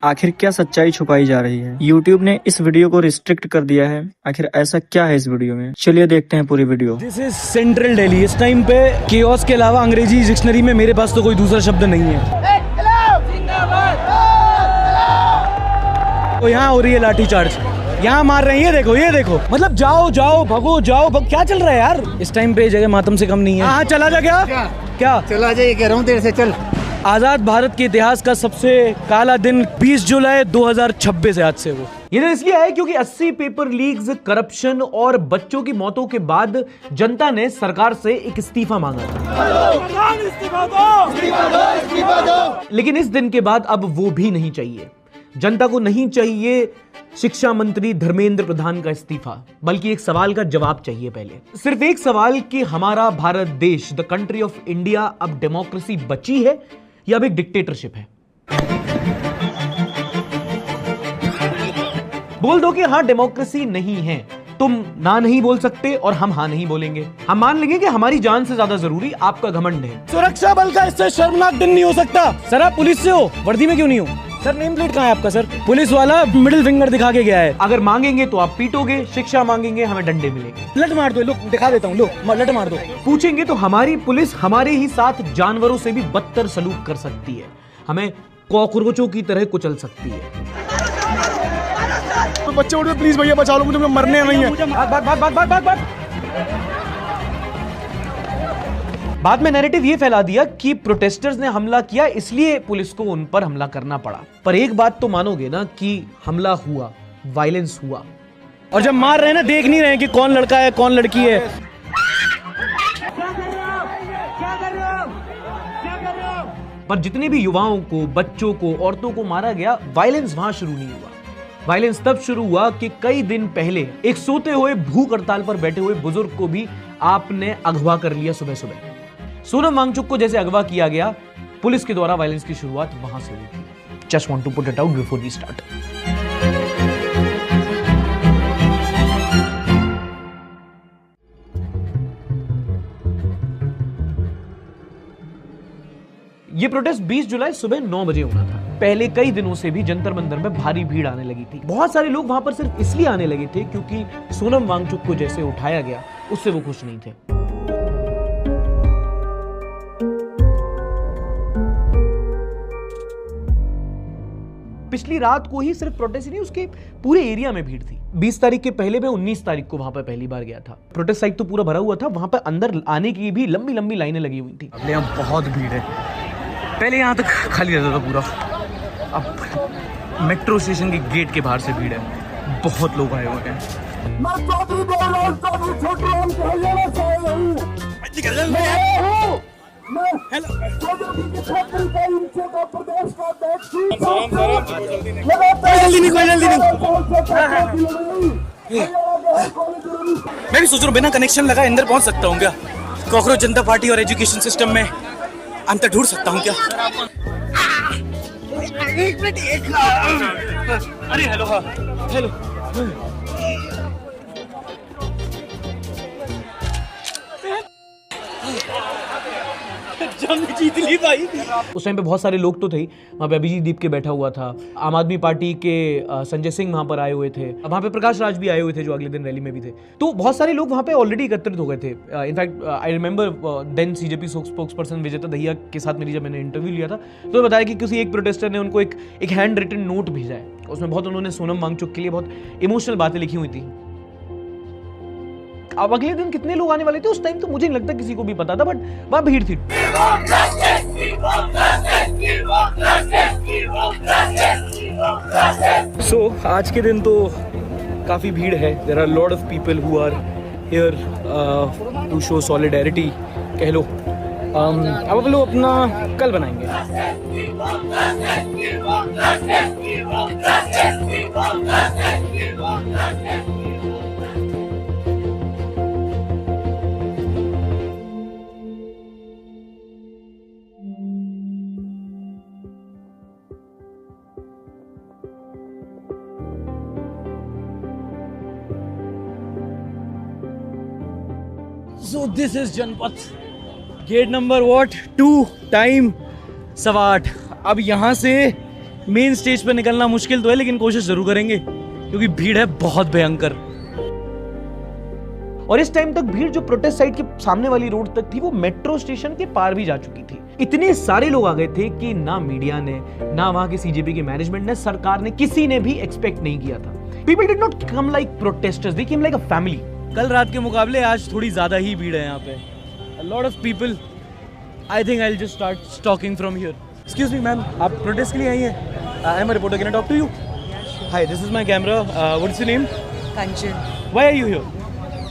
आखिर क्या सच्चाई छुपाई जा रही है? YouTube ने इस वीडियो को रिस्ट्रिक्ट कर दिया है। आखिर ऐसा क्या है इस वीडियो में? चलिए देखते हैं पूरी video. This is central Delhi. इस टाइम पे केओस के अलावा अंग्रेजी डिक्शनरी में मेरे पास तो कोई दूसरा शब्द नहीं है। तो यहाँ हो रही है लाठी चार्ज, यहाँ मार रहे हैं। ये देखो मतलब जाओ जाओ भगो जाओ भगो। क्या चल रहा है यार? इस टाइम पे जगह मातम से कम नहीं है। हाँ चला जा। क्या चला जा, ये कह रहा हूँ देर से चल। आजाद भारत के इतिहास का सबसे काला दिन 20 जुलाई 2026 है आज से। वो ये दिन इसलिए है क्योंकि 80 पेपर लीक्स, करप्शन और बच्चों की मौतों के बाद जनता ने सरकार से एक इस्तीफा मांगा था। लेकिन इस दिन के बाद अब वो भी नहीं चाहिए। जनता को नहीं चाहिए शिक्षा मंत्री धर्मेंद्र प्रधान का इस्तीफा, बल्कि एक सवाल का जवाब चाहिए। पहले सिर्फ एक सवाल कि हमारा भारत देश, द कंट्री ऑफ इंडिया, अब डेमोक्रेसी बची है या अब एक डिक्टेटरशिप है? बोल दो कि हाँ डेमोक्रेसी नहीं है, तुम ना नहीं बोल सकते और हम हाँ नहीं बोलेंगे। हम मान लेंगे कि हमारी जान से ज्यादा जरूरी आपका घमंड है। सुरक्षा बल का इससे शर्मनाक दिन नहीं हो सकता। सर आप पुलिस से हो, वर्दी में क्यों नहीं हो? सर नेम प्लेट कहाँ है आपका? सर पुलिस वाला मिडिल फिंगर दिखा के गया है। अगर मांगेंगे तो आप पीटोगे, शिक्षा मांगेंगे हमें डंडे मिलेंगे। लट मार दो, लो दिखा देता हूँ, लो लट मार दो। पूछेंगे तो हमारी पुलिस हमारे ही साथ जानवरों से भी बदतर सलूक कर सकती है, हमें कॉकरोचों की तरह कुचल सकती है। तो बच्चे उठ प्लीज भैया बचा लो, मुझे मरने नहीं है। बाद में नैरेटिव ये फैला दिया कि प्रोटेस्टर्स ने हमला किया इसलिए पुलिस को उन पर हमला करना पड़ा। पर एक बात तो मानोगे ना कि हमला हुआ, वायलेंस हुआ। और जब मार रहे हैं ना, देख नहीं रहे कि कौन लड़का है कौन लड़की है। पर जितने भी युवाओं को, बच्चों को, औरतों को मारा गया, वायलेंस वहां शुरू नहीं हुआ। वायलेंस तब शुरू हुआ कि कई दिन पहले एक सोते हुए भूख हड़ताल पर बैठे हुए बुजुर्ग को भी आपने अगवा कर लिया। सुबह सुबह सोनम वांगचुक को जैसे अगवा किया गया, पुलिस के द्वारा वायलेंस की शुरुआत वहां से हुई। Just want to put it out before we start. ये प्रोटेस्ट 20 जुलाई सुबह 9 बजे होना था। पहले कई दिनों से भी जंतर मंतर में भारी भीड़ आने लगी थी। बहुत सारे लोग वहां पर सिर्फ इसलिए आने लगे थे क्योंकि सोनम वांगचुक को जैसे उठाया गया उससे वो खुश नहीं थे। पिछली रात को ही सिर्फ प्रोटेस्ट नहीं, उसके पूरे एरिया में भीड़ थी। 20 तारीख के पहले मैं 19 तारीख को वहां पर पहली बार गया था। प्रोटेस्ट साइट तो पूरा भरा हुआ था, वहां पर अंदर आने की भी लंबी लंबी लाइनें लगी हुई थी। अब यहाँ बहुत भीड़ है। पहले यहाँ तक खाली रहता था पूरा, अब मेट्रो स्टेशन के गेट के बाहर से भीड़ है। बहुत लोग आए हुए हैं। मैं भी सोच रहा हूँ बिना कनेक्शन लगा अंदर पहुंच सकता हूँ क्या? कॉकरोच जनता पार्टी और एजुकेशन सिस्टम में अंतर ढूंढ सकता हूँ क्या? एक मिनट, अरे हेलो, हाँ हेलो। जीत ली भाई। उस टाइम पे बहुत सारे लोग तो थे वहाँ पे। अभिजीत दीप के बैठा हुआ था, आम आदमी पार्टी के संजय सिंह वहाँ पर आए हुए थे, वहाँ पे प्रकाश राज भी आए हुए थे जो अगले दिन रैली में भी थे। तो बहुत सारे लोग वहाँ पे ऑलरेडी एकत्रित हो गए थे। In fact I remember then CJP spokesperson Vijeta Dahiya के साथ मेरी जब मैंने इंटरव्यू लिया था तो बताया कि किसी एक प्रोटेस्टर ने उनको एक हैंड रिटन नोट भेजा है। उसमें बहुत उन्होंने सोनम वांगचुक के लिए बहुत इमोशनल बातें लिखी हुई थी। अब अगले दिन कितने लोग आने वाले थे उस टाइम तो मुझे नहीं लगता किसी को भी पता था, बट वहां भीड़ थी। आज के दिन तो काफी भीड़ है। There are lot of people who are here to show solidarity कह लो। अब हम लोग अपना कल बनाएंगे। So this is Janpath, gate number 2, time 8:15। अब यहाँ से मेन स्टेज पे निकलना मुश्किल तो है, लेकिन कोशिश जरूर करेंगे क्योंकि भीड़ है बहुत भयंकर। और इस टाइम तक भीड़ जो प्रोटेस्ट साइट के सामने वाली रोड तक थी वो मेट्रो स्टेशन के पार भी जा चुकी थी। इतने सारे लोग आ गए थे कि ना मीडिया ने, ना वहां के सीजेपी के मैनेजमेंट ने, सरकार ने, किसी ने भी एक्सपेक्ट नहीं किया था। People did not come like protesters, they came like a family. कल रात के मुकाबले आज थोड़ी ज्यादा ही भीड़ है यहाँ पे। A lot of people. I think I'll just start stalking from here. Excuse me, ma'am. आप प्रोटेस्ट के लिए आई हैं? I am a reporter. Can I talk to you? Hi, this is my camera. What's your name? Kanchan. Why are you here?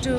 To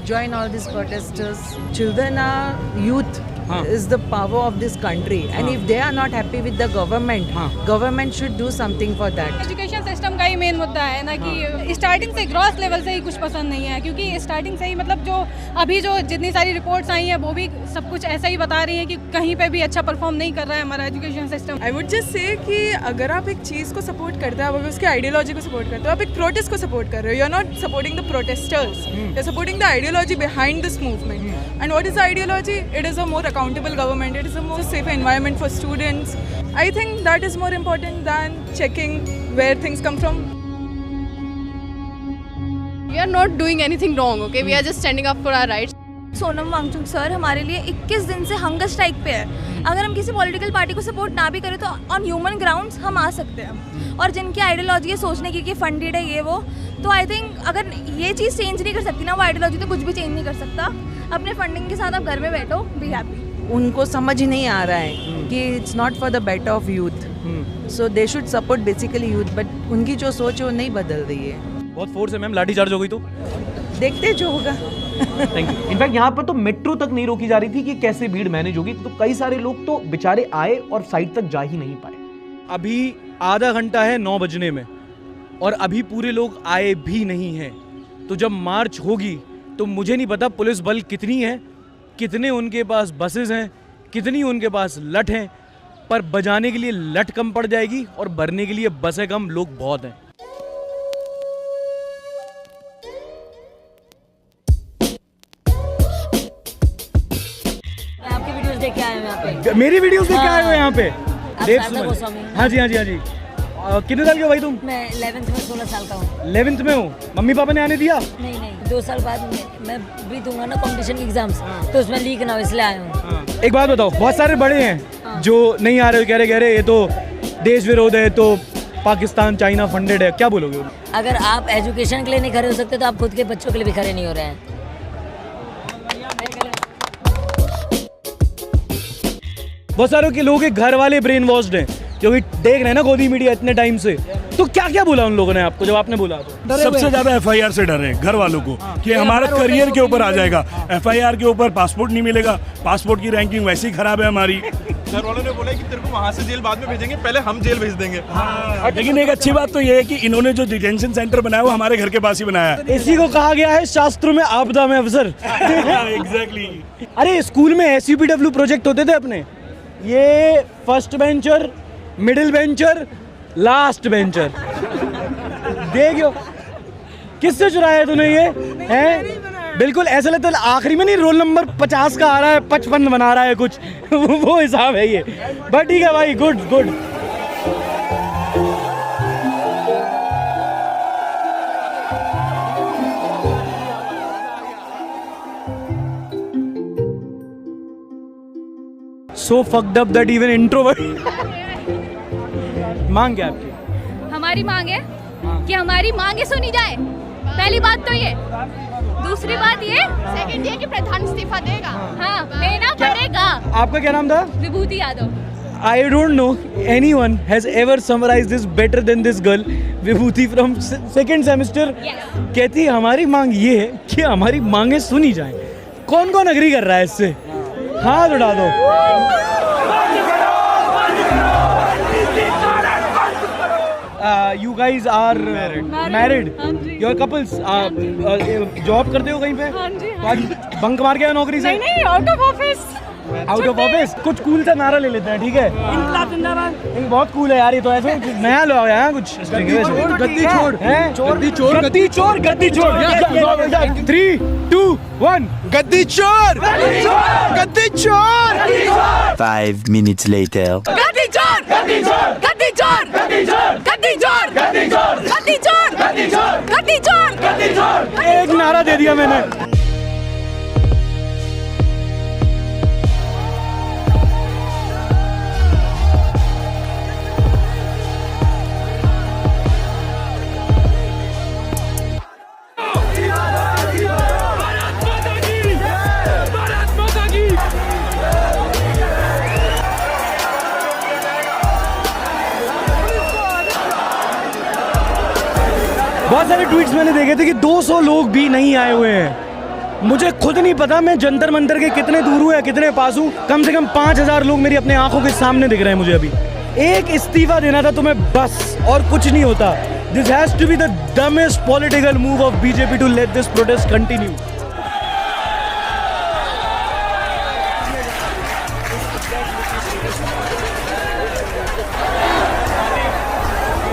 join all these protesters. Children are youth. Is the power of this country, and if they are not happy with the government, government should do something for that. Education system का ही main मुद्दा है ना कि starting से gross level से ही कुछ पसंद नहीं है, क्योंकि स्टार्टिंग से ही मतलब जो अभी जो जितनी सारी रिपोर्ट्स आई हैं वो भी सब कुछ ऐसा ही बता रही हैं कि कहीं पे भी अच्छा परफॉर्म नहीं कर रहा है हमारा education system. I would just say कि अगर आप एक चीज़ को सपोर्ट करते हो, अगर उसके आइडियोलॉजी को सपोर्ट करते हो, आप एक प्रोटेस्ट को सपोर्ट कर रहे हो, you are not supporting the protesters, you are supporting the ideology behind this movement. And what is the ideology? It is a more accountable government, it is a more safe environment for students. I think that is more important than checking where things come from. We are not doing anything wrong, okay? We are just standing up for our rights. Sonam Wangchuk sir हमारे लिए 21 दिन से hunger strike पे है। अगर हम किसी political party को सपोर्ट ना भी करें तो ऑन ह्यूमन ग्राउंड्स हम आ सकते हैं। और जिनकी आइडियोलॉजी है सोचने की कि फंडेड है ये वो, तो आई थिंक अगर ये चीज़ चेंज नहीं कर सकती ना वो आइडियोलॉजी, तो कुछ भी चेंज नहीं कर सकता। अपने फंडिंग के साथ आप घर में बैठो, बी हैप्पी। उनको समझ ही नहीं आ रहा है कि it's not for the better of youth, so they should support basically youth, but उनकी जो सोच है वो नहीं बदल रही है। बहुत फोर्स है मैम, लाठी चार्ज हो गई तो देखते जो होगा। Thank you. इनफैक्ट यहाँ पर तो मेट्रो तक नहीं रोकी जा रही थी कि कैसे भीड़ मैनेज होगी, तो कई सारे लोग तो बेचारे आए और साइड तक जा ही नहीं पाए। अभी आधा घंटा है 9 बजने में और अभी पूरे लोग आए भी नहीं हैं। तो जब मार्च होगी तो मुझे नहीं पता पुलिस बल कितनी है, कितने उनके पास बसेस हैं, कितनी उनके पास लठ हैं, पर बजाने के लिए लठ कम पड़ जाएगी और भरने के लिए बसें कम, लोग बहुत हैं। आपकी वीडियोस देख के आए हैं यहाँ पे। मेरी वीडियोस देख के आए हो यहाँ पे? देव शारदा सुमन। गोस्वामी। हाँ जी हाँ जी हाँ जी। कितने साल के हो भाई तुम? मैं 11th में 16 साल का हूँ। 11th में हो? मम्मी पापा ने आने दिया? नहीं नहीं, 2 साल बाद मैं भी दूंगा ना कंपटीशन के एग्जाम्स, तो उसमें लीक ना हो इसलिए आया हूँ। एक बात बताओ, बहुत सारे बड़े हैं जो नहीं आ रहे, कह रहे ये तो देश विरोध है, तो पाकिस्तान चाइना फंडेड है, क्या बोलोगे? अगर आप एजुकेशन के लिए नहीं खड़े हो सकते तो आप खुद के बच्चों के लिए भी खड़े नहीं हो रहे हैं। बहुत सारे के लोगों के घर वाले ब्रेन वॉश्ड हैं क्योंकि देख रहे हैं ना गोदी मीडिया इतने टाइम से। तो क्या क्या बोला उन लोगों ने आपको जब आपने बोला? सबसे ज्यादा FIR से डर है घर वालों को कि हमारा करियर के ऊपर आ जाएगा। FIR के ऊपर पासपोर्ट नहीं मिलेगा, पासपोर्ट की रैंकिंग वैसे ही खराब है हमारी। घर वालों ने बोला कि तेरे को वहाँ से जेल बाद में भेजेंगे, पहले हम जेल भेज देंगे। लेकिन एक अच्छी बात तो ये है कि इन्होंने जो डिटेंशन सेंटर बनाया वो हमारे घर के पास ही बनाया है। इसी को कहा गया है शास्त्रों में आपदा में अवसर। एग्जैक्टली। अरे स्कूल में SUPW प्रोजेक्ट होते थे अपने, ये first bencher, middle bencher, last bencher. देखो किससे चुराया है तूने ये हैं? बिल्कुल ऐसा लगता है आखिरी में नहीं, रोल नंबर 50 का आ रहा है, 55 बना रहा है कुछ वो हिसाब है ये। बट ठीक है भाई, good good. So fucked up that even introvert। मांग क्या आपकी? हमारी मांग है कि हमारी मांगे सुनी जाए, पहली बात तो ये। दूसरी बात ये, सेकंड ये कि प्रधान इस्तीफा देगा। हाँ, देना पड़ेगा। आपका क्या नाम था? विभूति Yadav. I don't know anyone has ever summarized this better than this girl, Vibhuti from second semester। कहती हमारी मांग ये है कि हमारी मांगे सुनी जाएं। कौन कौन अग्री कर रहा है इससे? हाथ उठा दो। You guys are married? Your couples? Job करते हो कहीं पे? हाँ जी। आज बंक मार के आए नौकरी से? नहीं, out of office. Out of office कुछ कूल सा नारा ले लेते हैं, ठीक है? इनकलाब जिंदाबाद। बहुत कूल है यार ये तो, ऐसे नया लो है कुछ। गद्दी छोड़ गद्दी छोड़ हैं? गद्दी छोड़ गद्दी चोर, गद्दी चोर। 3, 2, 1 गद्दी चोर गद्दी चोर 5 minutes later. गद्दी चोर, गद्दी चोर, गद्दी चोर, गद्दी चोर, गद्दी चोर, गद्दी चोर, गद्दी चोर, गद्दी चोर, गद्दी चोर, गद्दी चोर। एक नारा दे दिया मैंने। बहुत सारे ट्वीट्स मैंने देखे थे कि 200 लोग भी नहीं आए हुए हैं। मुझे खुद नहीं पता मैं जंतर मंतर के कितने दूर हूँ या कितने पास हूँ। कम से कम 5000 लोग मेरी अपने आंखों के सामने दिख रहे हैं मुझे अभी। एक इस्तीफा देना था तुम्हें बस, और कुछ नहीं होता। This has to be the dumbest political move of BJP to let this protest continue.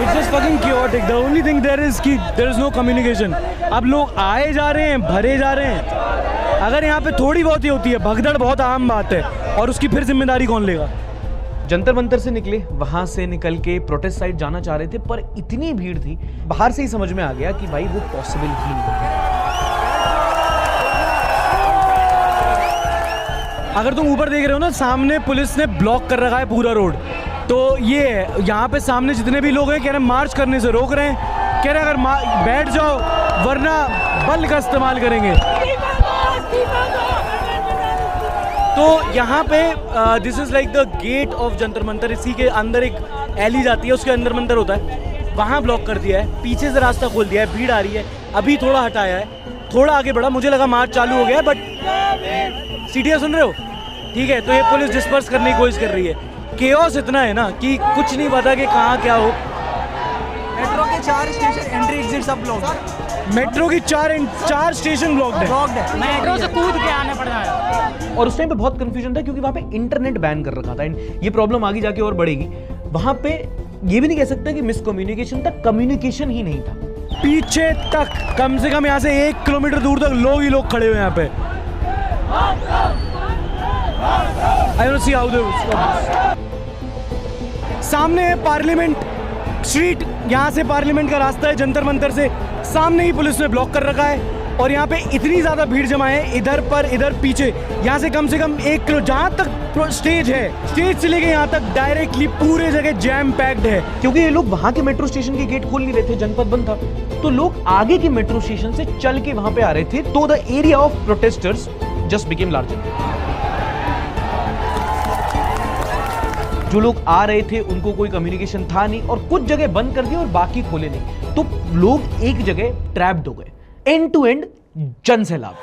It's just fucking chaotic. The only thing there is कि there is no communication. अब लोग आए जा रहे हैं, भरे जा रहे हैं। अगर यहाँ पे थोड़ी बहुत ही होती है भगदड़, बहुत आम बात है, और उसकी फिर जिम्मेदारी कौन लेगा? जंतर मंतर से निकले, वहां से निकल के प्रोटेस्ट साइड जाना चाह रहे थे, पर इतनी भीड़ थी, बाहर से ही समझ में आ गया कि भाई वो पॉसिबल ही नहीं है। अगर तुम ऊपर देख रहे हो ना, सामने पुलिस ने ब्लॉक कर रखा है पूरा रोड। तो ये यहाँ पे सामने जितने भी लोग हैं कह रहे हैं मार्च करने से रोक रहे हैं, कह रहे हैं अगर बैठ जाओ वरना बल का इस्तेमाल करेंगे। तो यहाँ पे this is like the gate of Jantar Mantar. इसी के अंदर एक एली जाती है, उसके अंदर मंतर होता है, वहाँ ब्लॉक कर दिया है, पीछे से रास्ता खोल दिया है, भीड़ आ रही है। अभी थोड़ा हटाया है, थोड़ा आगे बढ़ा, मुझे लगा मार्च चालू हो गया है, बट सीटियाँ सुन रहे हो, ठीक है? तो ये पुलिस डिस्पर्स करने की कोशिश कर रही है। केओस इतना है ना कि कुछ नहीं पता कि कहाँ क्या हो। मेट्रो के 4 स्टेशन एंट्री एग्जिट सब ब्लॉक है। मेट्रो की 4 स्टेशन ब्लॉक्ड है। मेट्रो से कूद के आने पड़ रहा है। और उस टाइम पे बहुत कंफ्यूजन था क्योंकि वहां पे इंटरनेट बैन कर रखा था। एंड ये प्रॉब्लम आगे जाके और बढ़ेगी। वहां पे ये भी नहीं कह सकता कि मिसकम्युनिकेशन था, कम्युनिकेशन ही नहीं था। पीछे तक कम से कम यहाँ से 1 किलोमीटर दूर तक लोग ही लोग खड़े हुए यहाँ पे। I don't see how they will stop this. सामने है पार्लियामेंट स्ट्रीट, यहाँ से पार्लियामेंट का रास्ता है जंतर मंतर से। सामने ही पुलिस ने ब्लॉक कर रखा है और यहाँ पे इतनी ज्यादा भीड़ जमा है, इधर पर इधर पीछे, यहाँ से कम 1 किलो जहाँ तक स्टेज है, स्टेज से लेके यहाँ तक डायरेक्टली पूरे जगह जैम पैक्ड है। क्योंकि ये लोग वहां के मेट्रो स्टेशन के गेट खोल नहीं रहे थे, जनपद बंद था, तो लोग आगे के मेट्रो स्टेशन से चल के वहां पे आ रहे थे। तो the area of protesters just became larger. जो लोग आ रहे थे उनको कोई कम्युनिकेशन था नहीं, और कुछ जगह बंद कर दी और बाकी खोले नहीं, तो लोग एक जगह ट्रैप्ड हो गए। एंड टू एंड जन सैलाब।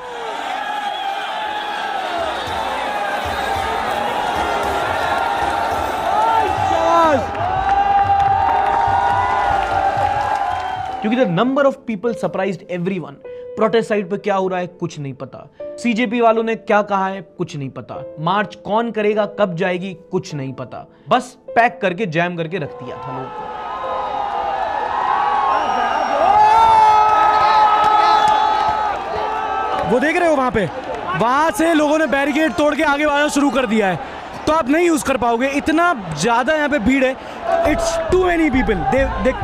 क्योंकि the number of people surprised everyone. Protest side पे क्या हो रहा है कुछ नहीं पता, सीजेपी वालों ने क्या कहा है कुछ नहीं पता, मार्च कौन करेगा, कब जाएगी, कुछ नहीं पता, बस पैक करके जैम करके रख दिया था लोगों को। वो देख रहे हो वहां पे, वहां से लोगों ने बैरिकेड तोड़ के आगे बढ़ना शुरू कर दिया है, तो आप नहीं यूज कर पाओगे। इतना ज्यादा यहाँ पे भीड़ है, इट्स टू मेनी पीपल। देख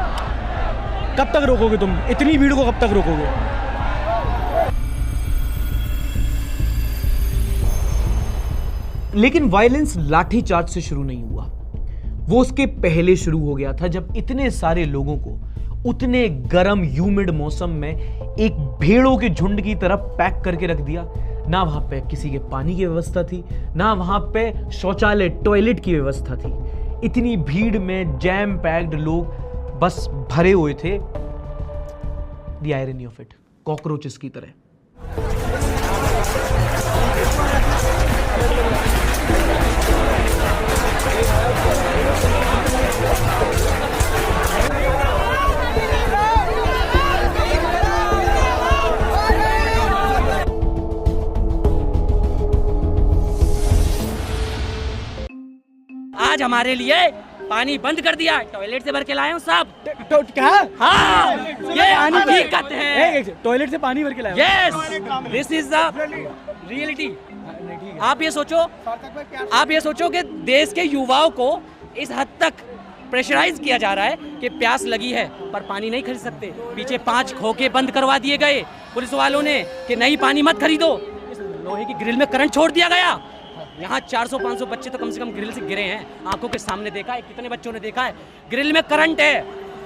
कब तक रोकोगे तुम इतनी भीड़ को, कब तक रोकोगे? लेकिन वायलेंस लाठीचार्ज से शुरू नहीं हुआ, वो उसके पहले शुरू हो गया था, जब इतने सारे लोगों को उतने गर्म ह्यूमिड मौसम में एक भेड़ों के झुंड की तरह पैक करके रख दिया। ना वहां पे किसी के पानी की व्यवस्था थी, ना वहां पे शौचालय टॉयलेट की व्यवस्था थी। इतनी भीड़ में जैम पैक्ड लोग बस भरे हुए थे। The irony of it, cockroaches की तरह। हमारे लिए पानी बंद कर दिया, टॉयलेट से भर के लाए हूँ साहब। क्या? हाँ, ये हकीकत है। टॉयलेट से पानी भर के लाए? Yes, this is the reality. आप ये सोचो कि देश के युवाओं को इस हद तक प्रेशराइज किया जा रहा है कि प्यास लगी है पर पानी नहीं खरीद सकते। पीछे 5 खोखे बंद करवा दिए गए पुलिस वालों ने कि नहीं पानी मत खरीदो। इस लोहे की ग्रिल में करंट छोड़ दिया गया। यहाँ 400-500 बच्चे तो कम से कम ग्रिल से गिरे हैं, आंखों के सामने देखा है। कितने बच्चों ने देखा है ग्रिल में करंट है,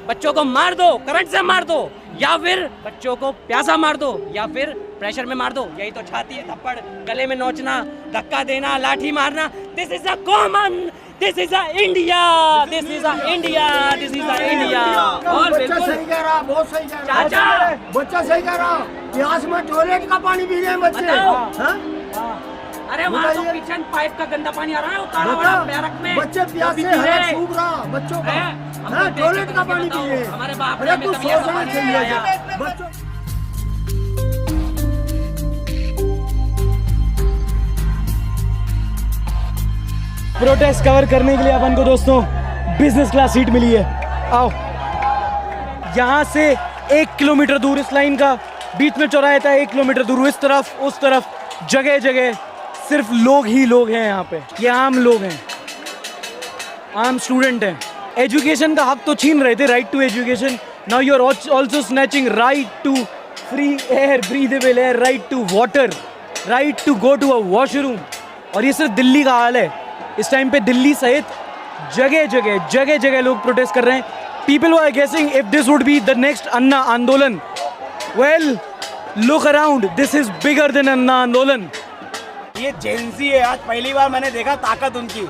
बच्चों को मार दो, करंट से मार दो, या फिर बच्चों को प्यासा मार दो, या फिर प्रेशर में मार दो। यही तो छाती है, थप्पड़, गले में नोचना, धक्का देना, लाठी मारना। This is a common, this is a India, this is a India, this is a India. और बिल्कुल सही कह रहा, बहुत सही कह रहा। चाचा, बच्चा सही कह रहा। प्यास में टॉयलेट का पानी पी रहे हैं बच्चे। अरे वहाँ तो किचन पाइप का गंदा पानी आ रहा है, वो काला वाला बैरक में। बच्चे प्यास से हालत सूख रहा बच्चों का, टॉयलेट का पानी पी रहे हैं। हमारे बाप अरे तू सोचना चाहिए बच्चों। प्रोटेस्ट कवर करने के लिए अपन को दोस्तों बिजनेस क्लास सीट मिली है। आओ, यहाँ से 1 किलोमीटर दूर इस लाइन का बीच में चौराहा था, 1 किलोमीटर दूर इस तरफ उस तरफ जगह जगह सिर्फ लोग ही लोग हैं। यहाँ पे ये आम लोग हैं, आम स्टूडेंट हैं। एजुकेशन का हक तो छीन रहे थे, right to education. Now you are also snatching right to free air, breathable air, right to water, right to go to a washroom. और ये सिर्फ दिल्ली का हाल है। इस टाइम पे दिल्ली सहित जगह जगह लोग प्रोटेस्ट कर रहे हैं। People are guessing if this would be the next Anna आंदोलन। Well, look around, this is bigger than Anna आंदोलन। ये जेंजी है, आज पहली बार मैंने देखा ताकत उनकी,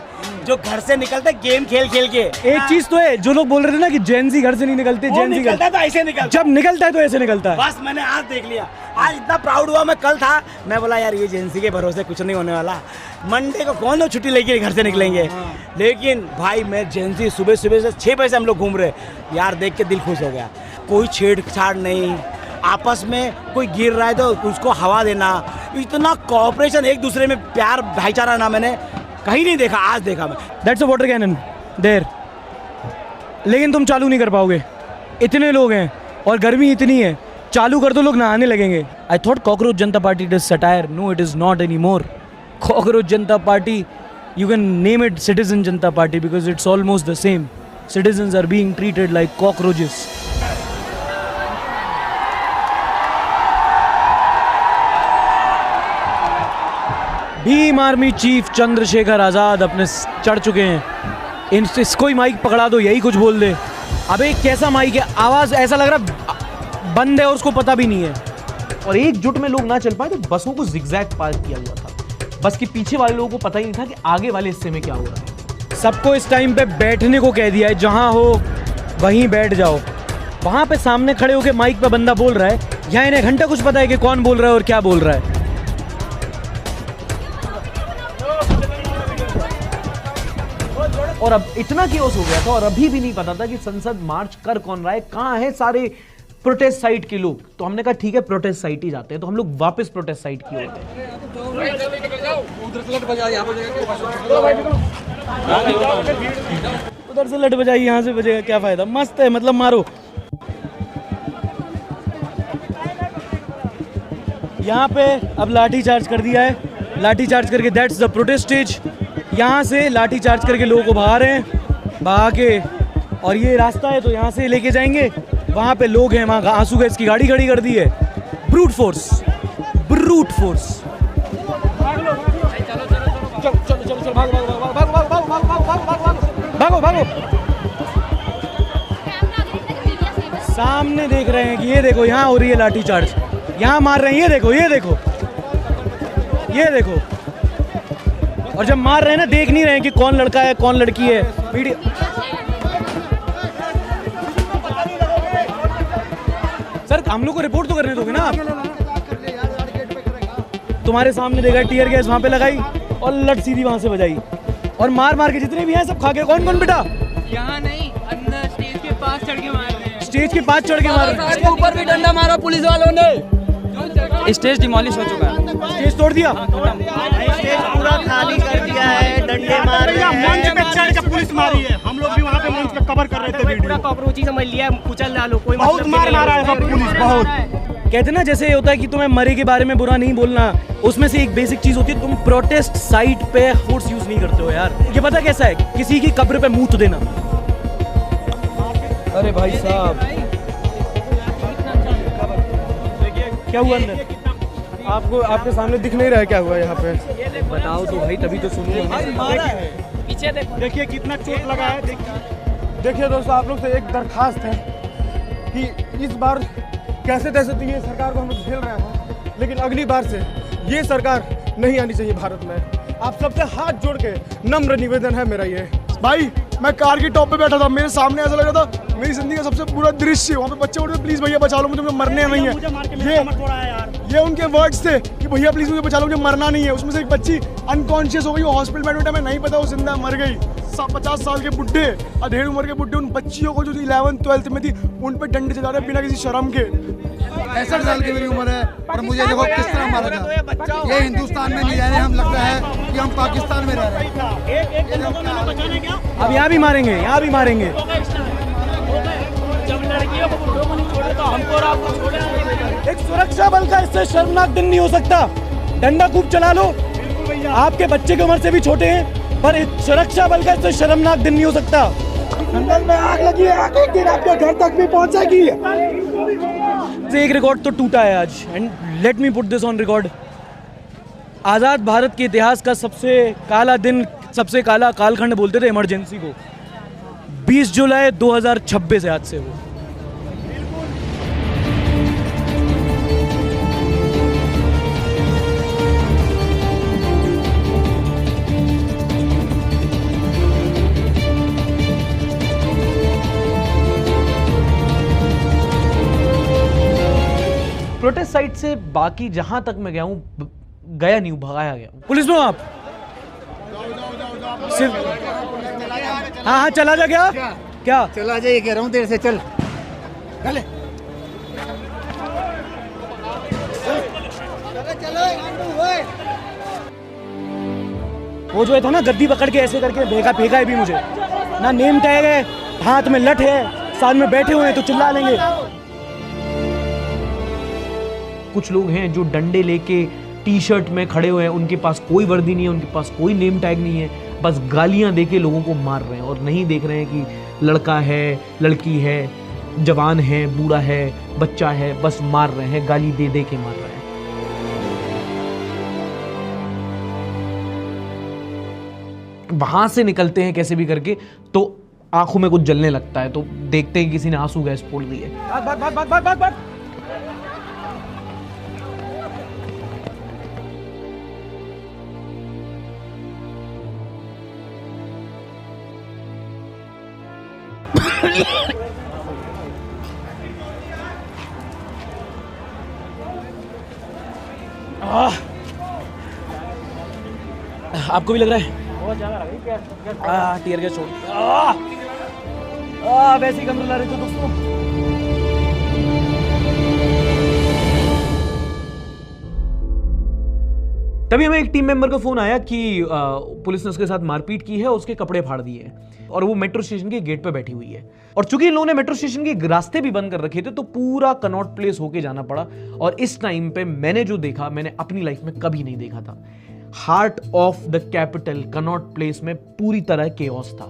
जो घर से निकलते गेम खेल खेल के। एक चीज तो है, जो लोग बोल रहे थे ना कि जेंजी घर से नहीं निकलते, जेंजी निकलता है तो ऐसे निकलता, जब निकलता है तो ऐसे निकलता है। बस मैंने आज देख लिया, आज इतना प्राउड हुआ। मैं कल था, मैं बोला यार ये जेंजी के भरोसे कुछ नहीं होने वाला, मंडे को कौन लोग छुट्टी लेके घर से निकलेंगे। लेकिन भाई मैं जेंजी सुबह सुबह से 6 बजे से हम लोग घूम रहे यार, देख के दिल खुश हो गया। कोई छेड़छाड़ नहीं, आपस में कोई गिर रहा है तो उसको हवा देना, इतना कोऑपरेशन, एक दूसरे में प्यार भाईचारा ना मैंने कहीं नहीं देखा, आज देखा मैं। That's a water cannon there. लेकिन तुम चालू नहीं कर पाओगे, इतने लोग हैं और गर्मी इतनी है, चालू कर दो लोग नहाने लगेंगे। I thought cockroach Janta party it is satire, no it is not any more. Cockroach Janta party, you can name it citizen Janta party because it's almost the same. Citizens are being treated like cockroaches. Bhim army chief Chandrashekhar Azad अपने चढ़ चुके हैं। इसको ही mic पकड़ा दो, यही कुछ बोल दे। अबे कैसा माइक है, आवाज ऐसा लग रहा बंद है और उसको पता भी नहीं है। और एकजुट में लोग ना चल पाए तो बसों को जिगजैग पार्क किया हुआ था। बस के पीछे वाले लोगों को पता ही नहीं था कि आगे वाले हिस्से में क्या हो रहा है। सबको इस टाइम पे बैठने को कह दिया है, जहां हो वहीं बैठ जाओ। वहां पे सामने खड़े होके माइक पे बंदा बोल रहा है, यहाँ इन्हें घंटा कुछ पता है कि कौन बोल रहा है और क्या बोल रहा है। और अब इतना केओस हो गया था और अभी भी नहीं पता था कि संसद मार्च कर कौन रहा है, कहां है सारे प्रोटेस्ट साइट के लोग। तो हमने कहा ठीक है प्रोटेस्ट साइट ही जाते हैं, तो हम लोग वापस प्रोटेस्ट साइट की ओर गए। उधर से लट बजाई, यहाँ से बजेगा, क्या फायदा। मस्त है, मतलब मारो। यहाँ पे अब लाठी चार्ज कर दिया है, लाठी चार्ज करके दैट्स द प्रोटेस्ट स्टेज। यहाँ से लाठी चार्ज करके लोगों को भगा रहे हैं, भगा के, और ये रास्ता है तो यहाँ से लेके जाएंगे। वहाँ पे लोग हैं, वहाँ आंसू गैस की गाड़ी खड़ी कर दी है। Brute force, brute force. भागो भागो, सामने देख रहे हैं कि ये देखो यहाँ हो रही है लाठी चार्ज, यहाँ मार रहे हैं, ये देखो ये देखो ये देखो। और जब मार रहे हैं ना, देख नहीं रहे हैं कि कौन लड़का है कौन लड़की है। वीडियो सर, हम लोग को रिपोर्ट तो करने दोगे ना आप? तुम्हारे सामने देखा टीयर गैस वहां पे लगाई और लट सीधी वहां से बजाई, और मार मार के जितने भी हैं सब खा गए। कौन कौन बेटा? यहाँ नहीं, अंदर स्टेज के पास चढ़ के मार रहे हैं। स्टेज के पास चढ़ के मार रहे हैं। इसके ऊपर भी डंडा मारा पुलिस वालों ने। स्टेज डिमोलिश हो चुका है, स्टेज तोड़ दिया। पूरा खाली कर दिया है, डंडे मार रहे हैं। मंच पे चढ़ के पुलिस मारी है, हम लोग भी वहाँ पे मंच पे कवर कर रहे थे वीडियो। कॉकरोची समझ लिया, कुचल डालो, कोई बहुत मार मारा है सब पुलिस, बहुत। कहते ना जैसे होता है कि तुम्हें मरे के बारे में बुरा नहीं बोलना, उसमें से एक बेसिक चीज होती है तुम प्रोटेस्ट साइट पे फोर्स यूज नहीं करते हो यार। ये पता कैसा है, किसी की कब्र पे मूत देना। अरे भाई साहब क्या हुआ अंदर? आपको आपके सामने दिख नहीं रहा है क्या हुआ यहाँ पे? बताओ तो भाई, तभी तो सुनूंगा। पीछे देखो, देखिए कितना चोट लगा है। देखिए दोस्तों, आप लोग से एक दरखास्त है कि इस बार कैसे तैसे तो ये सरकार को हम लोग झेल रहे हैं, लेकिन अगली बार से ये सरकार नहीं आनी चाहिए भारत में। आप सबसे हाथ जोड़ के नम्र निवेदन है मेरा ये। भाई मैं कार की टॉप पे बैठा था, मेरे सामने ऐसा लग रहा था मेरी जिंदगी का सबसे बुरा दृश्य। वहाँ पे बच्चे उठ के प्लीज भैया बचा लो मुझे, मरने नहीं है। ये उनके वर्ड्स थे कि भैया प्लीज मुझे बचा लो, मुझे मरना नहीं है। उसमें से एक बच्ची अनकॉन्शियस हो गई, वो हॉस्पिटल में एडमिट है, मैं नहीं पता वो जिंदा मर गई। 50 साल के बुढ़े, अधेड़ उम्र के बुढ़े, उन बच्चियों को जो 11th 12th में थी उन पे डंडे चला रहे बिना किसी शर्म के। 65 साल की मेरी उम्र है और मुझे देखो किस तरह मारा था। ये हिंदुस्तान में नहीं रह रहे हम, लगता है कि हम पाकिस्तान में रह रहे हैं। अब यहाँ भी मारेंगे, यहाँ भी मारेंगे। एक सुरक्षा बल का इससे शर्मनाक दिन नहीं हो सकता। डंडा खूब चला लो, आपके बच्चे की उम्र से भी छोटे हैं, पर सुरक्षा बल का इससे शर्मनाक दिन नहीं हो सकता। जंगल में आग लगी है, आग एक दिन आपके घर तक भी पहुंचेगी। एक रिकॉर्ड तो टूटा है आज, and let me put this on record. आज़ाद भारत के इतिहास का सबसे काला दिन, सबसे काला कालखंड बोलते थे इमरजेंसी को। 20 जुलाई 2026 है आज से वो। प्रोटेस्ट साइट से बाकी जहां तक मैं गया हूं, गया नहीं हूं, भगाया गया हूं। पुलिस में हो आप? सिर्फ हाँ चला जा। क्या चला जाइए, कह रहा हूँ देर से। चल चले वो जो है था ना, गद्दी पकड़ के ऐसे करके फेंका है भी मुझे। ना नेम टैग है, हाथ में लठ है, साथ में बैठे हुए हैं तो चिल्ला लेंगे। कुछ लोग हैं जो डंडे लेके टी-शर्ट में खड़े हुए हैं, उनके पास कोई वर्दी नहीं है, उनके पास कोई नेम टैग नहीं है, बस गालियां देके लोगों को मार रहे हैं और नहीं देख रहे हैं कि लड़का है, लड़की है, जवान है, बूढ़ा है, बच्चा है, बस मार रहे हैं, गाली दे दे के मार रहे हैं। वहां से निकलते हैं कैसे भी करके तो आंखों में कुछ जलने लगता है, तो देखते हैं किसी ने आंसू गैस फोड़ दी है। आपको भी लग रहा है? बहुत ज्यादा लग रही है। टीयर गैस छोड़। वैसे ही कमरे ला रहे थे दोस्तों। तभी हमें एक टीम मेंबर का फोन आया कि पुलिस ने उसके साथ मारपीट की है, उसके कपड़े फाड़ दिए हैं और वो मेट्रो स्टेशन के गेट पे बैठी हुई है। और चूंकि इन लोगों ने मेट्रो स्टेशन के रास्ते भी बंद कर रखे थे तो पूरा कनॉट प्लेस होके जाना पड़ा। और इस टाइम पे मैंने जो देखा, मैंने अपनी लाइफ में कभी नहीं देखा था। Heart of the capital Connaught place में पूरी तरह केओस था।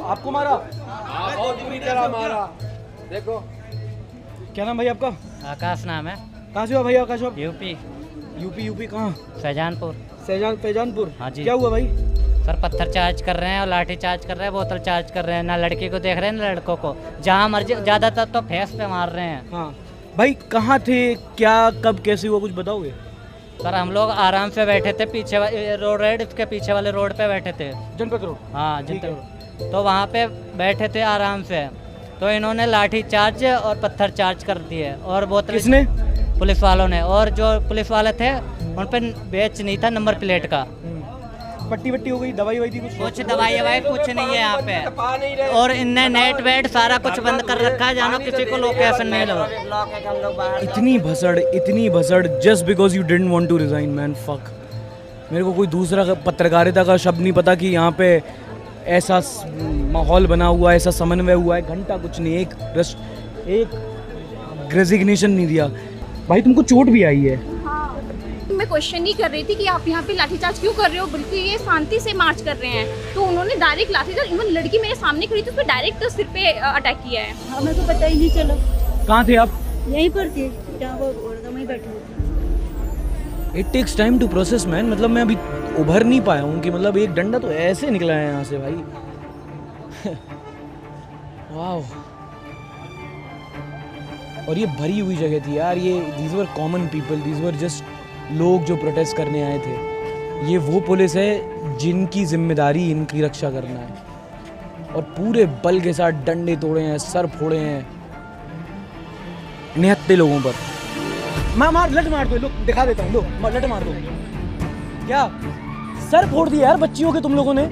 आपको मारा? पूरी तरह मारा। देखो क्या नाम भाई आपका? आकाश नाम है। कहाँ से हो भैया आकाश? यूपी कहाँ? फैजानपुर। फैजानपुर। हाँ जी। क्या हुआ भाई? सर पत्थर चार्ज कर रहे हैं और लाठी चार्ज कर रहे हैं, बोतल चार्ज कर रहे हैं, ना लड़की को देख रहे हैं ना लड़कों को, जहाँ मर्जी, ज्यादातर तो फेस पे मार रहे हैं। हाँ भाई, कहाँ थे, क्या, कब, कैसे हुआ, कुछ बताओगे? सर हम लोग आराम से बैठे थे, पीछे रोड रेड इसके पीछे वाले रोड पे बैठे थे, जनपद रोड। हाँ जनपद रोड। तो वहाँ पे बैठे थे आराम से, तो इन्होंने लाठी चार्ज और पत्थर चार्ज कर दिए। और बोतल किसने? पुलिस वालों ने। और जो पुलिस वाले थे उन पर बैच नहीं था नंबर प्लेट का, पट्टी वट्टी हो गई, दवाई वही थी कुछ दवाई ववाई कुछ नहीं है यहाँ पे। और इनने नेट वेट सारा कुछ बंद कर रखा है, जानो किसी को लोकेशन नहीं लगा। इतनी भसड़ just because you didn't want to resign man. Fuck, मेरे को कोई दूसरा पत्रकारिता का शब्द नहीं पता कि यहाँ पे ऐसा माहौल बना हुआ है, ऐसा समन्वय हुआ है। घंटा कुछ नहीं, एक रेजिग्नेशन नहीं दिया। भाई तुमको चोट भी आई है। मैं क्वेश्चन नहीं कर रही थी कि आप यहाँ पे लाठीचार्ज क्यों कर रहे हो, बल्कि ये शांति से मार्च कर रहे हैं। तो उन्होंने डायरेक्ट लाठीचार्ज, इवन लड़की मेरे सामने खड़ी थी, उस पर डायरेक्ट सिर पे अटैक किया है। हाँ, मेरे को पता ही नहीं चला। कहाँ थे आप? यहीं पर थी, जहाँ वो वहीं बैठी थी। It takes time to process man. मतलब मैं अभी उभर नहीं पाया हूँ कि मतलब एक डंडा तो ऐसे निकला है यहाँ से भाई। वाह। और ये भरी हुई जगह थी यार। ये these were common people, these were just लोग जो प्रोटेस्ट करने आए थे। ये वो पुलिस है जिनकी जिम्मेदारी इनकी रक्षा करना है, और पूरे बल के साथ डंडे तोड़े हैं, सर फोड़े हैं निहत्ते लोगों पर। लट मार दो, लोग दिखा देता हूँ, लो लट मार दो। क्या सर फोड़ दिया यार बच्चियों के तुम लोगों ने।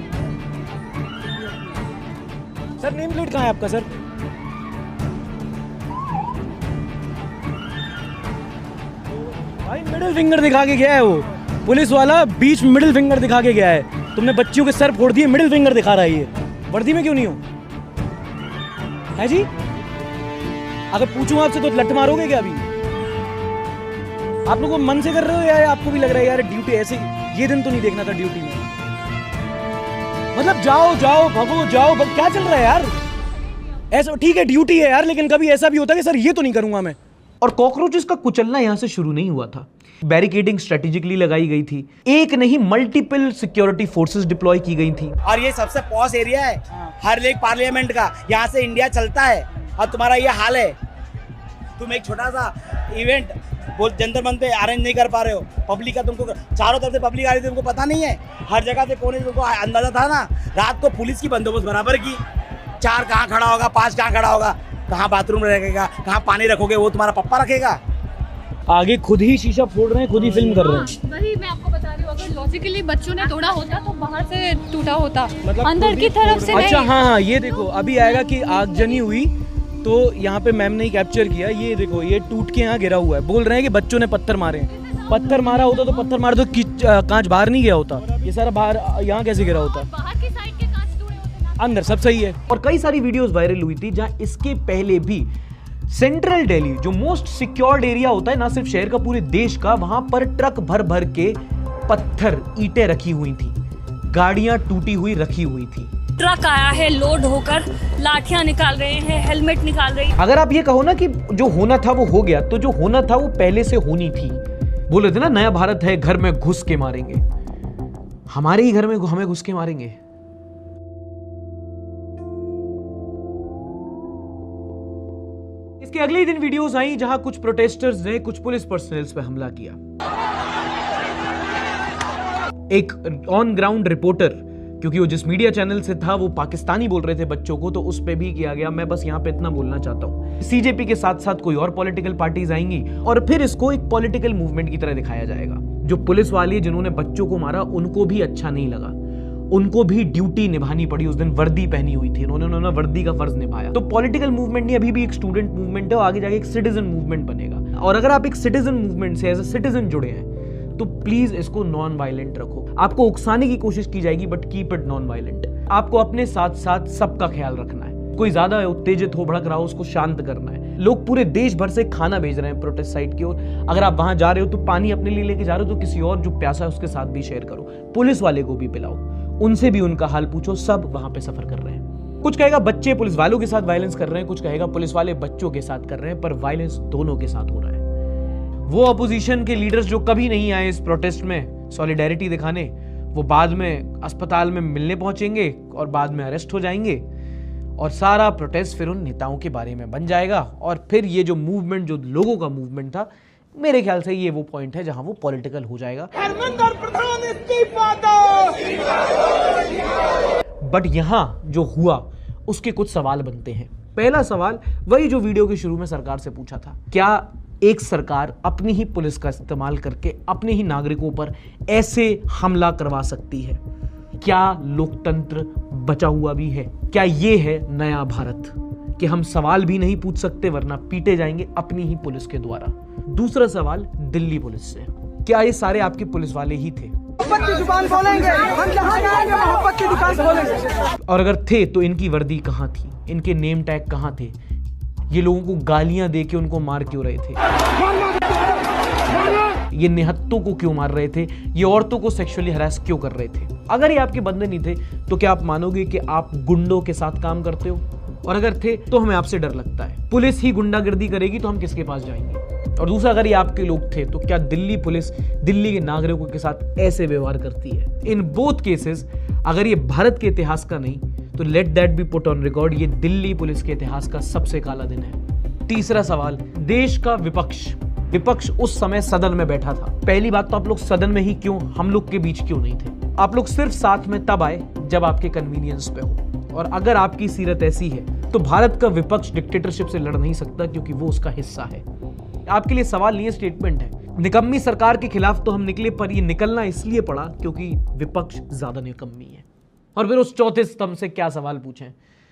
सर नेम प्लेट कहाँ है आपका सर? भाई मिडिल फिंगर दिखा के गया है वो पुलिस वाला, बीच में मिडिल फिंगर दिखा के गया है। तुमने बच्चियों के सर फोड़ दिए, मिडिल फिंगर दिखा रहा है ये। वर्दी में क्यों नहीं हो है जी? अगर पूछूं आपसे तो लट मारोगे क्या? अभी आप लोगों को मन से कर रहे हो या आपको भी लग रहा है यार ड्यूटी ऐसे ये दिन तो नहीं देखना था ड्यूटी में? मतलब जाओ भगो क्या चल रहा है यार? ऐसा ठीक है ड्यूटी है यार, लेकिन कभी ऐसा भी होता है कि सर ये तो नहीं करूंगा मैं। और कॉकरोचेस का कुचलना यहां से शुरू नहीं हुआ था। बैरिकेडिंग स्ट्रेटेजिकली लगाई गई थी, एक नहीं मल्टीपल सिक्योरिटी फोर्सेस डिप्लॉय की गई थी। और ये सबसे पॉस एरिया है हर लेक पार्लियामेंट का, यहाँ से इंडिया चलता है। और तुम्हारा ये हाल है, तुम एक छोटा सा इवेंट जंतर मंतर अरेंज नहीं कर पा रहे हो। पब्लिक का तुमको चारों तरफ से पब्लिक आ रही थी, तुमको पता नहीं है। हर जगह से कोने तुमको अंदाजा था ना। रात को पुलिस की बंदोबस्त बराबर की, 4 कहाँ खड़ा होगा, 5 कहाँ खड़ा होगा, कहाँ बाथरूम रखेगा, कहाँ पानी रखोगे, वो तुम्हारा पप्पा रखेगा। आगे खुद ही शीशा फोड़ रहे हैं, खुद ही फिल्म कर रहे हैं। वही मैं आपको बता रही हूँ, अगर लॉजिकली बच्चों ने तोड़ा होता तो बाहर से टूटा होता, मतलब अंदर की तरफ से नहीं। अच्छा हाँ, ये देखो अभी आएगा कि आगजनी हुई तो यहाँ पे मैम ने कैप्चर किया। ये देखो ये टूट के यहाँ गिरा हुआ है। बोल रहे हैं कि बच्चों ने पत्थर मारे हैं। पत्थर मारा होता तो पत्थर मार दो, कांच बाहर नहीं गया होता। ये सारा बाहर यहाँ कैसे गिरा होता? बाहर की साइड के कांच टूटे होते, अंदर सब सही है। और कई सारी वीडियोस वायरल हुई थी जहां इसके पहले भी सेंट्रल दिल्ली जो मोस्ट सिक्योर्ड एरिया होता है ना सिर्फ शहर का पूरे देश का, वहां पर ट्रक भर भर के पत्थर ईंटें रखी हुई थी, गाड़ियां टूटी हुई रखी हुई थी। ट्रक आया है लोड होकर, लाठियां निकाल रहे हैं, हेलमेट निकाल रहे हैं। अगर आप ये कहो ना कि जो होना था वो हो गया, तो जो होना था वो पहले से होनी थी। बोले थे ना नया भारत है, घर में घुस के मारेंगे। हमारे ही घर में हमें घुस के मारेंगे। इसके अगले दिन वीडियोस आई जहां कुछ प्रोटेस्टर्स ने कुछ पुलिस पर्सनल्स पे हमला किया। एक ऑन ग्राउंड रिपोर्टर, क्योंकि वो जिस मीडिया चैनल से था वो पाकिस्तानी बोल रहे थे बच्चों को, तो उस पे भी किया गया। मैं बस यहाँ पे इतना बोलना चाहता हूँ, सीजेपी के साथ साथ कोई और पॉलिटिकल पार्टीज आएंगी और फिर इसको एक पॉलिटिकल मूवमेंट की तरह दिखाया जाएगा। जो पुलिस वाले जिन्होंने बच्चों को मारा उनको भी अच्छा नहीं लगा, उनको भी ड्यूटी निभानी पड़ी। उस दिन वर्दी पहनी हुई थी, उन्होंने वर्दी का फर्ज निभाया। तो पॉलिटिकल मूवमेंट नहीं, अभी भी एक स्टूडेंट मूवमेंट है, आगे जाके एक सिटीजन मूवमेंट बनेगा। और अगर आप एक सिटीजन मूवमेंट से एज ए सिटीजन जुड़े हैं तो प्लीज इसको नॉन वायलेंट रखो। आपको उकसाने की कोशिश की जाएगी but keep it non violent. आपको अपने साथ साथ सबका ख्याल रखना है। कोई ज्यादा उत्तेजित हो भड़क रहा हो उसको शांत करना है। लोग पूरे देश भर से खाना भेज रहे हैं प्रोटेस्ट साइट की ओर। अगर आप वहां जा रहे हो तो पानी अपने लिए लेके जा रहे हो तो किसी और जो प्यासा है उसके साथ भी शेयर करो। पुलिस वाले को भी पिलाओ, उनसे भी उनका हाल पूछो। सब वहां पे सफर कर रहे हैं। कुछ कहेगा बच्चे पुलिस वालों के साथ वायलेंस कर रहे हैं, कुछ कहेगा पुलिस वाले बच्चों के साथ कर रहे हैं, पर वायलेंस दोनों के साथ हो रहा है। वो अपोजिशन के लीडर्स जो कभी नहीं आए इस प्रोटेस्ट में सॉलिडेरिटी दिखाने, वो बाद में अस्पताल में मिलने पहुंचेंगे और बाद में अरेस्ट हो जाएंगे और सारा प्रोटेस्ट फिर उन नेताओं के बारे में बन जाएगा। और फिर ये जो मूवमेंट, जो लोगों का मूवमेंट था, मेरे ख्याल से ये वो पॉइंट है जहां वो पॉलिटिकल हो जाएगा। बट यहां जो हुआ उसके कुछ सवाल बनते हैं। पहला सवाल वही जो वीडियो के शुरू में सरकार से पूछा था, क्या एक सरकार अपनी ही पुलिस का इस्तेमाल करके अपने ही नागरिकों पर ऐसे हमला करवा सकती है? क्या लोकतंत्र बचा हुआ भी है? क्या ये है नया भारत कि हम सवाल भी नहीं पूछ सकते वरना पीटे जाएंगे अपनी ही पुलिस के द्वारा? दूसरा सवाल दिल्ली पुलिस से, क्या ये सारे आपके पुलिस वाले ही थे? मोहब्बत की जुबान बोलेंगे, हम जहाँ जाएंगे मोहब्बत की दुकान खोलेंगे। और अगर थे तो इनकी वर्दी कहाँ थी? इनके नेम टैग कहाँ थे? ये लोगों को गालियां दे के उनको मार क्यों रहे थे? ये निहत्तों को क्यों मार रहे थे? ये औरतों को सेक्सुअली हरास क्यों कर रहे थे? अगर ये आपके बंदे नहीं थे तो क्या आप मानोगे कि आप गुंडों के साथ काम करते हो? और अगर थे तो हमें आपसे डर लगता है। पुलिस ही गुंडागर्दी करेगी तो हम किसके पास जाएंगे? और दूसरा, अगर ये आपके लोग थे तो क्या दिल्ली पुलिस दिल्ली के नागरिकों के साथ ऐसे व्यवहार करती है? इन बोथ केसेस अगर ये भारत के इतिहास का नहीं तो let that B put on record, ये दिल्ली पुलिस के इतिहास का सबसे काला दिन है। तीसरा सवाल, देश का विपक्ष उस समय सदन में बैठा था। पहली बात तो आप लोग सदन में ही क्यों, हम लोग के बीच क्यों नहीं थे? आप लोग सिर्फ साथ में तब आए जब आपके कन्वीनियंस पे हो। और अगर आपकी सीरत ऐसी है तो भारत का विपक्ष डिक्टेटरशिप से लड़ नहीं सकता क्योंकि वो उसका हिस्सा है। आपके लिए सवाल नहीं है, स्टेटमेंट है। निकम्मी सरकार के खिलाफ तो हम निकले, पर ये निकलना इसलिए पड़ा क्योंकि विपक्ष ज्यादा निकम्मी है। और फिर उस चौथे स्तंभ से क्या सवाल पूछें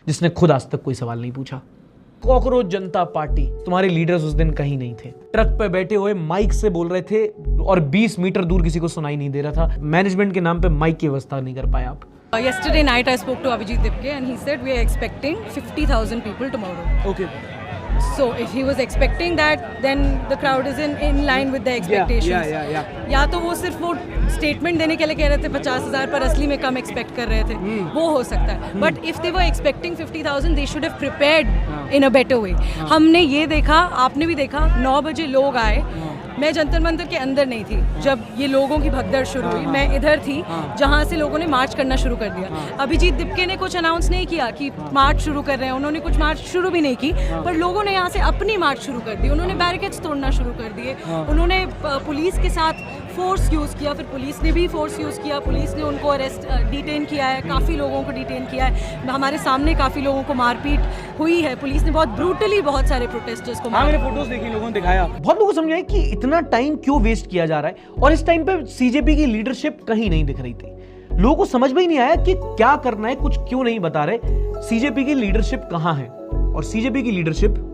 जिसने खुद आज तक कोई सवाल नहीं पूछा? कॉकरोच जनता पार्टी, तुम्हारे लीडर्स उस दिन कहीं नहीं थे। ट्रक पे बैठे हुए माइक से बोल रहे थे और 20 मीटर दूर किसी को सुनाई नहीं दे रहा था। मैनेजमेंट के नाम पे माइक की व्यवस्था नहीं कर पाए आप। Yesterday night I spoke to Abhijit Dipke and he said we are expecting 50,000 people tomorrow. Okay. So if he was expecting that, then the crowd is in line with the expectations. Yeah. या तो वो सिर्फ वो statement देने के लिए कह रहे थे 50,000 पर असली में कम एक्सपेक्ट कर रहे थे, वो हो सकता है। But if they were expecting 50,000 they should have prepared in a better way. हमने ये देखा, आपने भी देखा, 9 बजे लोग आए। मैं जंतर मंतर के अंदर नहीं थी जब ये लोगों की भगदड़ शुरू हुई, मैं इधर थी जहाँ से लोगों ने मार्च करना शुरू कर दिया। अभिजीत दिपके ने कुछ अनाउंस नहीं किया कि मार्च शुरू कर रहे हैं, उन्होंने कुछ मार्च शुरू भी नहीं की, पर लोगों ने यहाँ से अपनी मार्च शुरू कर दी। उन्होंने बैरिकेड्स तोड़ना शुरू कर दिए, उन्होंने पुलिस के साथ फोर्स यूज़ किया, फिर पुलिस ने भी फोर्स यूज़ किया, पुलिस ने उनको डिटेन किया है, काफ़ी लोगों को डिटेन किया है, हमारे सामने काफ़ी लोगों को मारपीट हुई है, पुलिस ने बहुत ब्रूटली बहुत सारे प्रोटेस्टर्स को मैंने फोटोज देखी, लोगों ने दिखाया। बहुत लोगों को समझ आया कि इतना टाइम क्यों वेस्ट किया जा रहा है, और इस टाइम पे सीजेपी की लीडरशिप कहीं नहीं दिख रही थी। लोगों को समझ में ही नहीं आया कि क्या करना है, कुछ क्यों नहीं बता रहे। सीजेपी की लीडरशिप कहां है, और सीजेपी की लीडरशिप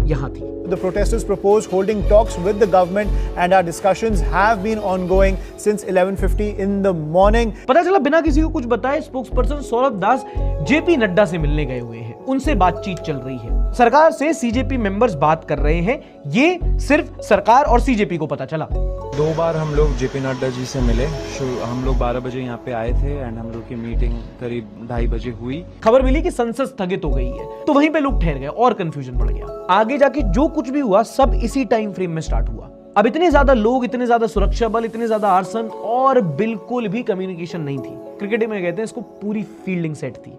यहां थी। The protesters proposed holding talks with the government and our discussions have been ongoing since 11:50 in the morning. पता चला बिना किसी को कुछ बताए स्पोक्सपर्सन सौरभ दास जेपी नड्डा से मिलने गए हुए हैं, उनसे बातचीत चल रही है। सरकार से सीजेपी मेंबर्स बात कर रहे हैं, ये सिर्फ सरकार और सीजेपी को पता चला। 2 बार हम लोग जेपी नड्डा जी से मिले। हम लोग 12 बजे यहाँ पे आए थे एंड हम लोग की मीटिंग करीब 2:30 बजे हुई। खबर मिली कि संसद स्थगित हो गई है, तो वहीं पे लोग ठहर गए और कंफ्यूजन बढ़ गया। आगे जाके जो कुछ भी हुआ सब इसी टाइम फ्रेम में स्टार्ट हुआ। अब इतने ज्यादा लोग, इतने ज्यादा सुरक्षा बल, इतने ज्यादा आर्सन और बिल्कुल भी कम्युनिकेशन नहीं थी। क्रिकेट में कहते हैं इसको पूरी फील्डिंग सेट थी,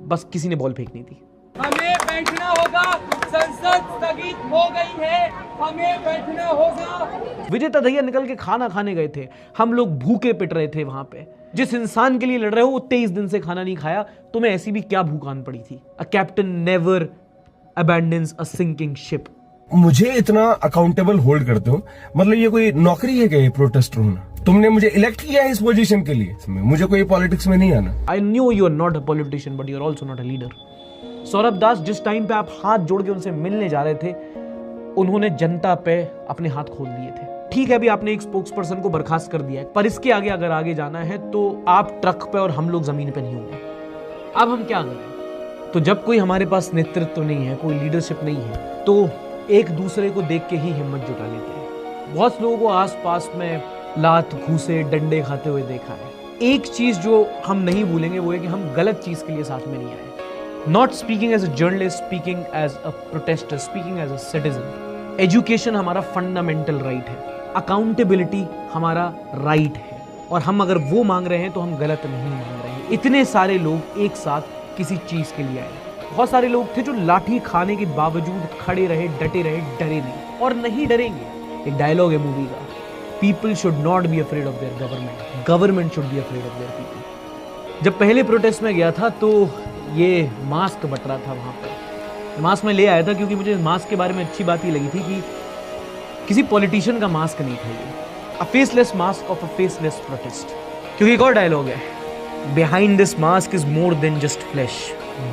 बस किसी ने बॉल फेंकनी थी। हमें बैठना होगा, संसद स्थगित हो गई है, हमें बैठना होगा। विजय तधैया निकल के खाना खाने गए थे, हम लोग भूखे पिट रहे थे वहां पे। जिस इंसान के लिए लड़ रहे हो वो 23 दिन से खाना नहीं खाया, तुम्हें ऐसी भी क्या भूख आन पड़ी थी? A captain never abandons a sinking ship. मुझे इतना अकाउंटेबल होल्ड करते हो, मतलब ये कोई नौकरी है क्या ये प्रोटेस्टर होना? तुमने मुझे इलेक्ट किया है इस पोजीशन के लिए, मुझे कोई पॉलिटिक्स में नहीं आना। I knew you are not a politician but you are also not a leader. Saurabh Das, जिस टाइम पे आप हाथ जोड़ के उनसे मिलने जा रहे थे, उन्होंने जनता पे अपने हाथ खोल दिए थे। ठीक है, अभी आपने एक स्पोक्सपर्सन को बर्खास्त कर दिया है, पर इसके आगे अगर आगे जाना है तो आप ट्रक पे और हम लोग जमीन पे नहीं होंगे। अब हम क्या करें? तो जब कोई हमारे पास नेतृत्व नहीं है, कोई लीडरशिप नहीं है, तो एक दूसरे को देख के ही हिम्मत जुटा लेते हैं। बहुत लोगों को आसपास में लात, घूसे, डंडे खाते हुए देखा है। एक चीज जो हम नहीं भूलेंगे वो है कि हम गलत चीज के लिए साथ में नहीं आए। Not speaking as a journalist, speaking as a protester, speaking as a citizen. Education हमारा फंडामेंटल राइट है, अकाउंटेबिलिटी हमारा राइट है, और हम अगर वो मांग रहे हैं तो हम गलत नहीं मांग रहे हैं। इतने सारे लोग एक साथ किसी चीज के लिए आए। बहुत सारे लोग थे जो लाठी खाने के बावजूद खड़े रहे, डटे रहे, डरे नहीं, और नहीं डरेंगे। एक डायलॉग है मूवी का, people should not be afraid of their government, government should be afraid of their people. जब पहले प्रोटेस्ट में गया था तो ये मास्क बट रहा था वहां पर, मास्क मैं ले आया था क्योंकि मुझे मास्क के बारे में अच्छी बात ये लगी थी कि किसी पॉलिटिशियन का मास्क नहीं था ये, a faceless mask of a faceless protest. क्योंकि एक और डायलॉग है, behind this mask is more than just flesh,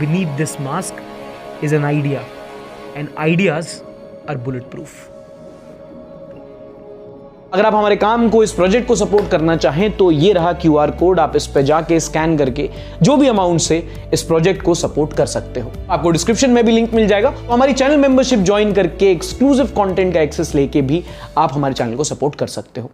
beneath this mask is an idea and ideas are bulletproof. अगर आप हमारे काम को, इस प्रोजेक्ट को सपोर्ट करना चाहें तो ये रहा QR कोड, आप इस पे जाके स्कैन करके जो भी अमाउंट से इस प्रोजेक्ट को सपोर्ट कर सकते हो। आपको डिस्क्रिप्शन में भी लिंक मिल जाएगा। तो हमारी चैनल मेंबरशिप ज्वाइन करके एक्सक्लूसिव कंटेंट का एक्सेस लेके भी आप हमारे चैनल को सपोर्ट कर सकते हो।